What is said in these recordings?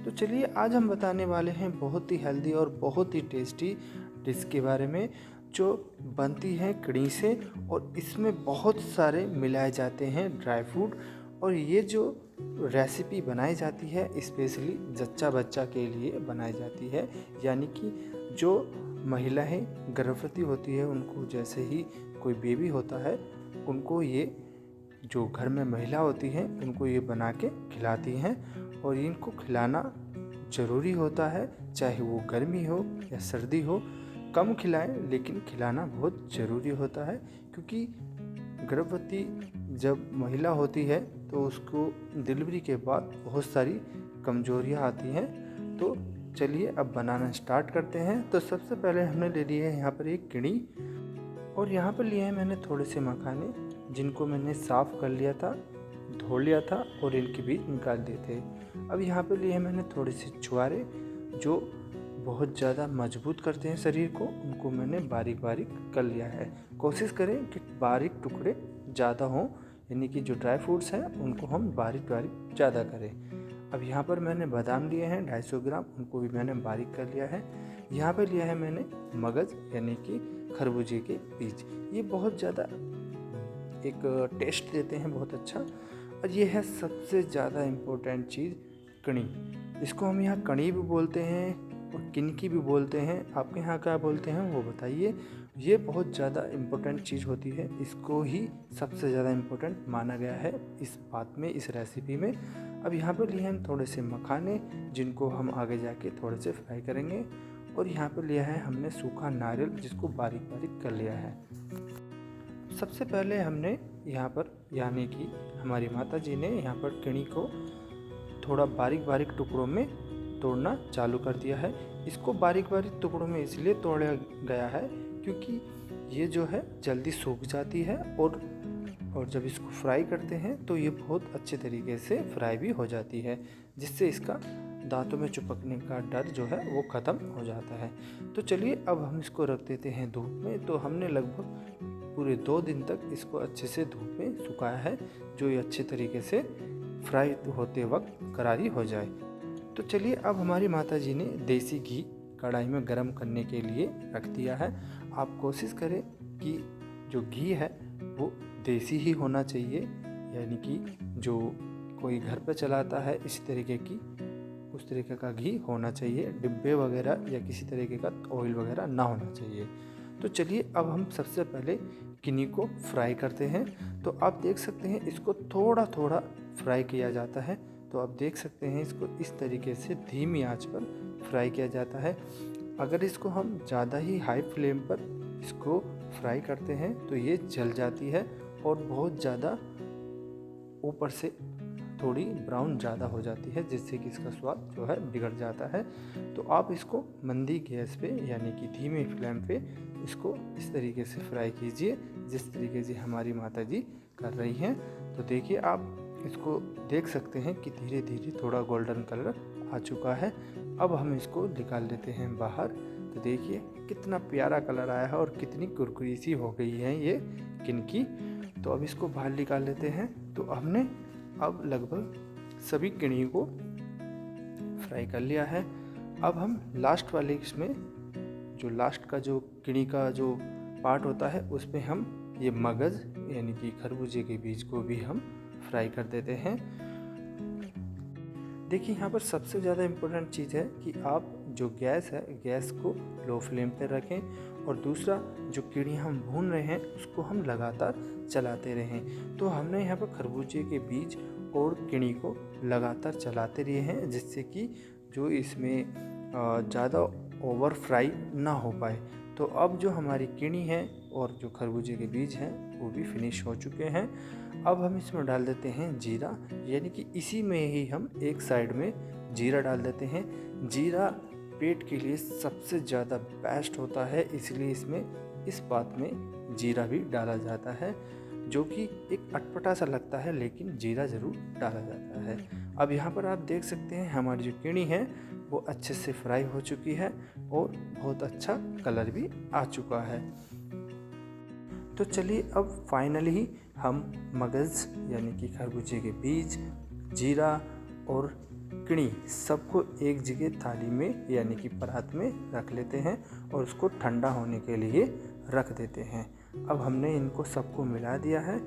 तो चलिए आज हम बताने वाले हैं बहुत ही हेल्दी और बहुत ही टेस्टी डिश के बारे में जो बनती है कड़ी से, और इसमें बहुत सारे मिलाए जाते हैं ड्राई फ्रूट। और ये जो रेसिपी बनाई जाती है स्पेशली जच्चा बच्चा के लिए बनाई जाती है, यानी कि जो महिलाएं गर्भवती होती है उनको जैसे ही कोई बेबी होता है उनको ये जो घर में महिला होती हैं उनको ये बना के खिलाती हैं। और इनको खिलाना ज़रूरी होता है, चाहे वो गर्मी हो या सर्दी हो। कम खिलाएं लेकिन खिलाना बहुत ज़रूरी होता है, क्योंकि गर्भवती जब महिला होती है तो उसको डिलीवरी के बाद बहुत सारी कमजोरियां आती हैं। तो चलिए अब बनाना स्टार्ट करते हैं। तो सबसे पहले हमने ले लिया है यहाँ पर एक किणी, और यहाँ पर लिए हैं मैंने थोड़े से मखाने जिनको मैंने साफ़ कर लिया था, धो लिया था और इनके बीज निकाल दिए थे। अब यहाँ पे लिए हैं मैंने थोड़े से छुहारे जो बहुत ज़्यादा मजबूत करते हैं शरीर को, उनको मैंने बारीक बारीक कर लिया है। कोशिश करें कि बारीक टुकड़े ज़्यादा हों, यानी कि जो ड्राई फ्रूट्स हैं उनको हम बारीक बारीक ज़्यादा करें। अब यहाँ पर मैंने बादाम लिए हैं 250 ग्राम, उनको भी मैंने बारीक कर लिया है। यहाँ पर लिया है मैंने मगज़ यानी कि खरबूजे के बीज, ये बहुत ज़्यादा एक टेस्ट देते हैं बहुत अच्छा। और ये है सबसे ज़्यादा इम्पोर्टेंट चीज़ कड़ी। इसको हम यहाँ कड़ी भी बोलते हैं और किनकी भी बोलते हैं, आपके यहाँ क्या बोलते हैं वो बताइए। ये बहुत ज़्यादा इम्पोर्टेंट चीज़ होती है, इसको ही सबसे ज़्यादा इम्पोर्टेंट माना गया है इस बात में, इस रेसिपी में। अब यहाँ पर लिए हैं थोड़े से मखाने जिनको हम आगे जाके थोड़े से फ्राई करेंगे। और यहाँ पर लिया है हमने सूखा नारियल जिसको बारीक बारीक कर लिया है। सबसे पहले हमने यहाँ पर यानी कि हमारी माता जी ने यहाँ पर किणी को थोड़ा बारीक बारीक टुकड़ों में तोड़ना चालू कर दिया है। इसको बारीक बारीक टुकड़ों में इसलिए तोड़ा गया है क्योंकि ये जो है जल्दी सूख जाती है, और जब इसको फ्राई करते हैं तो ये बहुत अच्छे तरीके से फ्राई भी हो जाती है, जिससे इसका दांतों में चिपकने का डर जो है वो ख़त्म हो जाता है। तो चलिए अब हम इसको रख देते हैं धूप में। तो हमने लगभग पूरे 2 दिन तक इसको अच्छे से धूप में सुखाया है, जो ये अच्छे तरीके से फ्राई होते वक्त करारी हो जाए। तो चलिए अब हमारी माता जी ने देसी घी कढ़ाई में गरम करने के लिए रख दिया है। आप कोशिश करें कि जो घी है वो देसी ही होना चाहिए, यानी कि जो कोई घर पे चलाता है इसी तरीके की उस तरीके का घी होना चाहिए, डिब्बे वगैरह या किसी तरीके का ऑयल वगैरह ना होना चाहिए। तो चलिए अब हम सबसे पहले किनी को फ्राई करते हैं। तो आप देख सकते हैं इसको थोड़ा थोड़ा फ्राई किया जाता है। तो आप देख सकते हैं इसको इस तरीके से धीमी आंच पर फ्राई किया जाता है। अगर इसको हम ज़्यादा ही हाई फ्लेम पर इसको फ्राई करते हैं तो ये जल जाती है और बहुत ज़्यादा ऊपर से थोड़ी ब्राउन ज़्यादा हो जाती है, जिससे कि इसका स्वाद जो है बिगड़ जाता है। तो आप इसको मंदी गैस पे यानी कि धीमे फ्लेम पे इसको इस तरीके से फ्राई कीजिए जिस तरीके से हमारी माता जी कर रही हैं। तो देखिए आप इसको देख सकते हैं कि धीरे धीरे थोड़ा गोल्डन कलर आ चुका है। अब हम इसको निकाल लेते हैं बाहर। तो देखिए कितना प्यारा कलर आया है और कितनी कुरकुरी सी हो गई है ये किनकी। तो अब इसको बाहर निकाल लेते हैं। तो हमने अब लगभग सभी किणी को फ्राई कर लिया है। अब हम लास्ट वाले इसमें जो लास्ट का जो किणी का जो पार्ट होता है उसमें हम ये मगज़ यानी कि खरबूजे के बीज को भी हम फ्राई कर देते हैं। देखिए यहाँ पर सबसे ज़्यादा इम्पोर्टेंट चीज़ है कि आप जो गैस है गैस को लो फ्लेम पर रखें, और दूसरा जो किणी हम भून रहे हैं उसको हम लगातार चलाते रहें। तो हमने यहाँ पर खरबूजे के बीज और किणी को लगातार चलाते रहे हैं, जिससे कि जो इसमें ज़्यादा ओवर फ्राई ना हो पाए। तो अब जो हमारी किणी है और जो खरबूजे के बीज हैं वो भी फिनिश हो चुके हैं। अब हम इसमें डाल देते हैं जीरा, यानी कि इसी में ही हम एक साइड में जीरा डाल देते हैं। जीरा पेट के लिए सबसे ज़्यादा बेस्ट होता है, इसलिए इसमें इस बात में जीरा भी डाला जाता है, जो कि एक अटपटा सा लगता है लेकिन जीरा ज़रूर डाला जाता है। अब यहाँ पर आप देख सकते हैं हमारी जो किणी है वो अच्छे से फ्राई हो चुकी है और बहुत अच्छा कलर भी आ चुका है। तो चलिए अब फाइनली हम मगज़ यानी कि खरबूजे के बीज, जीरा और कड़ी सबको एक जगह थाली में यानी कि परात में रख लेते हैं और उसको ठंडा होने के लिए रख देते हैं। अब हमने इनको सबको मिला दिया है।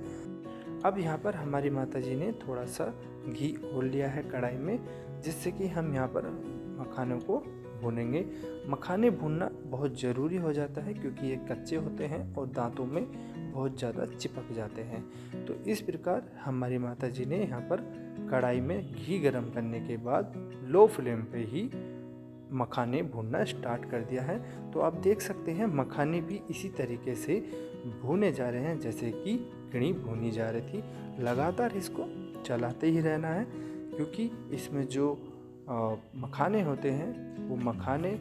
अब यहाँ पर हमारी माता जी ने थोड़ा सा घी घोल लिया है कढ़ाई में, जिससे कि हम यहाँ पर मखानों को भूनेंगे। मखाने भूनना बहुत ज़रूरी हो जाता है क्योंकि ये कच्चे होते हैं और दांतों में बहुत ज़्यादा चिपक जाते हैं। तो इस प्रकार हमारी माता जी ने यहाँ पर कढ़ाई में घी गरम करने के बाद लो फ्लेम पे ही मखाने भूनना स्टार्ट कर दिया है। तो आप देख सकते हैं मखाने भी इसी तरीके से भूने जा रहे हैं जैसे कि कड़ी भूनी जा रही थी। लगातार इसको चलाते ही रहना है क्योंकि इसमें जो मखाने होते हैं वो मखाने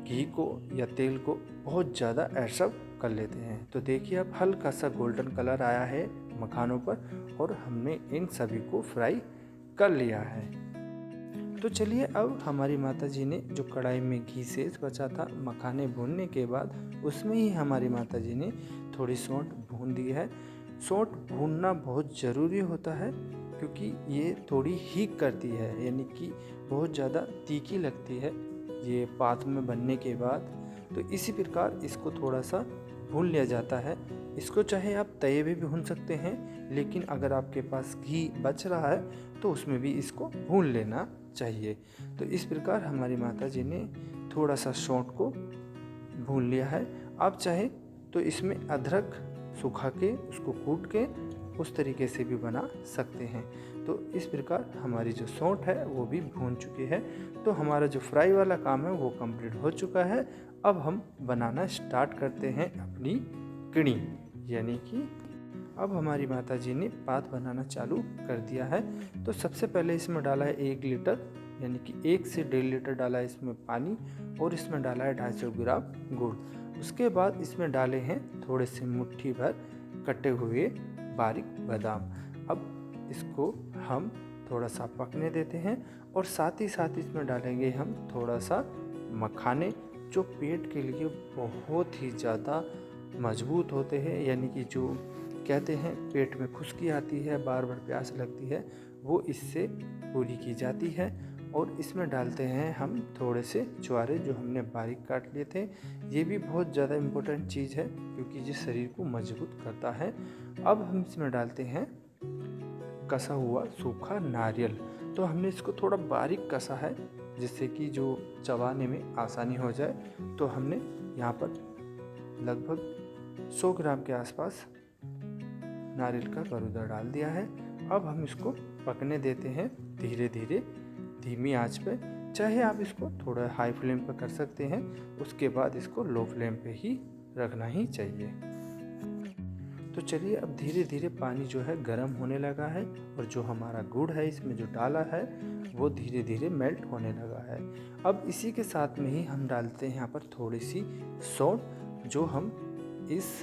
घी को या तेल को बहुत ज़्यादा एब्सॉर्ब कर लेते हैं। तो देखिए अब हल्का सा गोल्डन कलर आया है मखानों पर और हमने इन सभी को फ्राई कर लिया है। तो चलिए अब हमारी माता जी ने जो कढ़ाई में घी शेष बचा था मखाने भूनने के बाद उसमें ही हमारी माता जी ने थोड़ी सौंठ भून दी है। सौंठ भूनना बहुत ज़रूरी होता है क्योंकि ये थोड़ी हीट करती है यानी कि बहुत ज़्यादा तीखी लगती है ये पात में बनने के बाद। तो इसी प्रकार इसको थोड़ा सा भून लिया जाता है। इसको चाहे आप तवे पे भी भून सकते हैं, लेकिन अगर आपके पास घी बच रहा है तो उसमें भी इसको भून लेना चाहिए। तो इस प्रकार हमारी माता जी ने थोड़ा सा सौंठ को भून लिया है। आप चाहे तो इसमें अदरक सुखा के उसको कूट के उस तरीके से भी बना सकते हैं। तो इस प्रकार हमारी जो सौंठ है वो भी भून चुकी है। तो हमारा जो फ्राई वाला काम है वो कंप्लीट हो चुका है। अब हम बनाना स्टार्ट करते हैं अपनी कड़ी, यानी कि अब हमारी माता जी ने पात बनाना चालू कर दिया है। तो सबसे पहले इसमें डाला है 1 लीटर यानी कि 1 से 1.5 लीटर डाला है इसमें पानी और इसमें डाला है 250 ग्राम गुड़। उसके बाद इसमें डाले हैं थोड़े से मुट्ठी भर कटे हुए बारीक बादाम। अब इसको हम थोड़ा सा पकने देते हैं और साथ ही साथ इसमें डालेंगे हम थोड़ा सा मखाने जो पेट के लिए बहुत ही ज़्यादा मजबूत होते हैं, यानी कि जो कहते हैं पेट में खुश्की आती है, बार बार प्यास लगती है, वो इससे पूरी की जाती है। और इसमें डालते हैं हम थोड़े से छुहारे जो हमने बारीक काट लिए थे। ये भी बहुत ज़्यादा इम्पोर्टेंट चीज़ है क्योंकि ये शरीर को मजबूत करता है। अब हम इसमें डालते हैं कसा हुआ सूखा नारियल। तो हमने इसको थोड़ा बारीक कसा है जिससे कि जो चबाने में आसानी हो जाए। तो हमने यहाँ पर लगभग 100 ग्राम के आसपास नारियल का गरूदा डाल दिया है। अब हम इसको पकने देते हैं धीरे धीरे धीमी आंच पे। चाहे आप इसको थोड़ा हाई फ्लेम पे कर सकते हैं, उसके बाद इसको लो फ्लेम पे ही रखना ही चाहिए। तो चलिए अब धीरे धीरे पानी जो है गर्म होने लगा है और जो हमारा गुड़ है इसमें जो डाला है वो धीरे धीरे मेल्ट होने लगा है। अब इसी के साथ में ही हम डालते हैं यहाँ पर थोड़ी सी सौंठ जो हम इस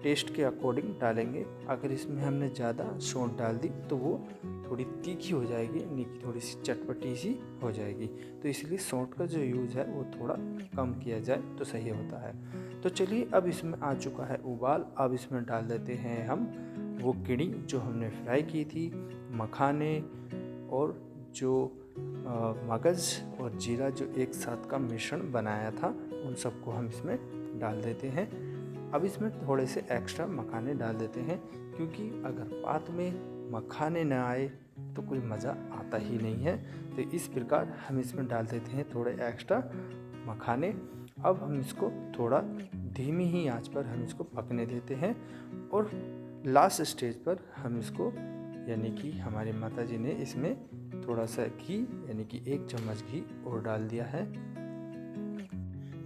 टेस्ट के अकॉर्डिंग डालेंगे। अगर इसमें हमने ज़्यादा सौंठ डाल दी तो वो थोड़ी तीखी हो जाएगी, यानी कि थोड़ी सी चटपटी सी हो जाएगी। तो इसलिए सौंठ का जो यूज़ है वो थोड़ा कम किया जाए तो सही होता है। तो चलिए अब इसमें आ चुका है उबाल। अब इसमें डाल देते हैं हम वो कड़ी जो हमने फ्राई की थी, मखाने और जो मगज़ और जीरा जो एक साथ का मिश्रण बनाया था, उन सबको हम इसमें डाल देते हैं। अब इसमें थोड़े से एक्स्ट्रा मखाने डाल देते हैं क्योंकि अगर पात में मखाने न आए तो कोई मज़ा आता ही नहीं है। तो इस प्रकार हम इसमें डाल देते हैं थोड़े एक्स्ट्रा मखाने। अब हम इसको थोड़ा धीमी ही आंच पर हम इसको पकने देते हैं और लास्ट स्टेज पर हम इसको, यानी कि हमारी माता जी ने इसमें थोड़ा सा घी यानी कि 1 चम्मच घी और डाल दिया है।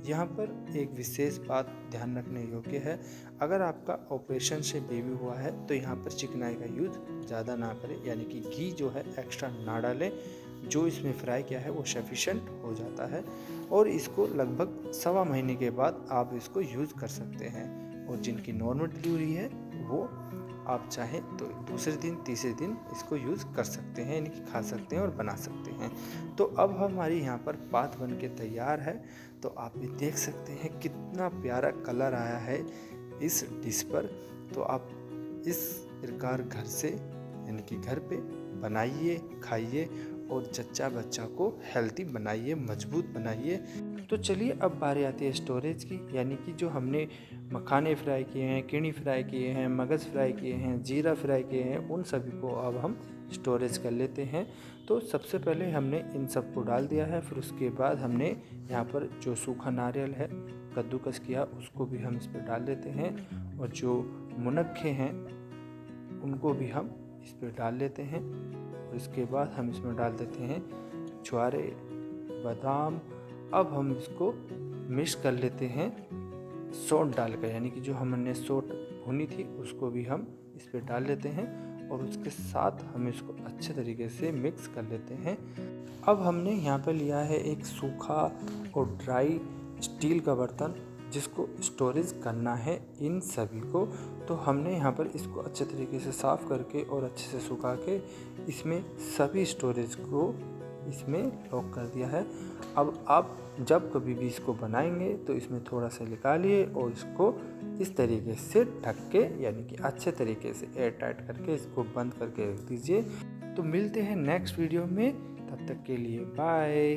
यहाँ पर एक विशेष बात ध्यान रखने योग्य है, अगर आपका ऑपरेशन से बेबी हुआ है तो यहाँ पर चिकनाई का यूज़ ज़्यादा ना करें, यानी कि घी जो है एक्स्ट्रा ना डालें। जो इसमें फ्राई किया है वो सफिशेंट हो जाता है और इसको लगभग 1.25 महीने के बाद आप इसको यूज़ कर सकते हैं। और जिनकी नॉर्मल डिलीवरी है वो आप चाहें तो दूसरे दिन तीसरे दिन इसको यूज़ कर सकते हैं, यानी कि खा सकते हैं और बना सकते हैं। तो अब हमारी यहाँ पर पात बन के तैयार है। तो आप भी देख सकते हैं कितना प्यारा कलर आया है इस डिश पर। तो आप इस प्रकार घर से, यानी कि घर पे बनाइए, खाइए और जच्चा बच्चा को हेल्दी बनाइए, मजबूत बनाइए। तो चलिए अब बारी आती है स्टोरेज की, यानी कि जो हमने मखाने फ्राई किए हैं, किणी फ्राई किए हैं, मगज़ फ्राई किए हैं, जीरा फ्राई किए हैं, उन सभी को अब हम स्टोरेज कर लेते हैं। तो सबसे पहले हमने इन सब को डाल दिया है, फिर उसके बाद हमने यहाँ पर जो सूखा नारियल है कद्दूकस किया उसको भी हम इस पर डाल देते हैं, और जो मुनक्खे हैं उनको भी हम इस पर डाल लेते हैं। और इसके बाद हम इसमें डाल देते हैं ज्वारे, बादाम। अब हम इसको मिक्स कर लेते हैं सौंठ डालकर, यानी कि जो हमने सौंठ भुनी थी उसको भी हम इस पर डाल लेते हैं, और उसके साथ हम इसको अच्छे तरीके से मिक्स कर लेते हैं। अब हमने यहाँ पे लिया है एक सूखा और ड्राई स्टील का बर्तन जिसको स्टोरेज करना है इन सभी को। तो हमने यहाँ पर इसको अच्छे तरीके से साफ़ करके और अच्छे से सुखा के इसमें सभी स्टोरेज को इसमें लॉक कर दिया है। अब आप जब कभी भी इसको बनाएंगे तो इसमें थोड़ा सा निकालिए और इसको इस तरीके से ढक के, यानी कि अच्छे तरीके से एयर टाइट करके इसको बंद करके रख दीजिए। तो मिलते हैं नेक्स्ट वीडियो में, तब तक के लिए बाय।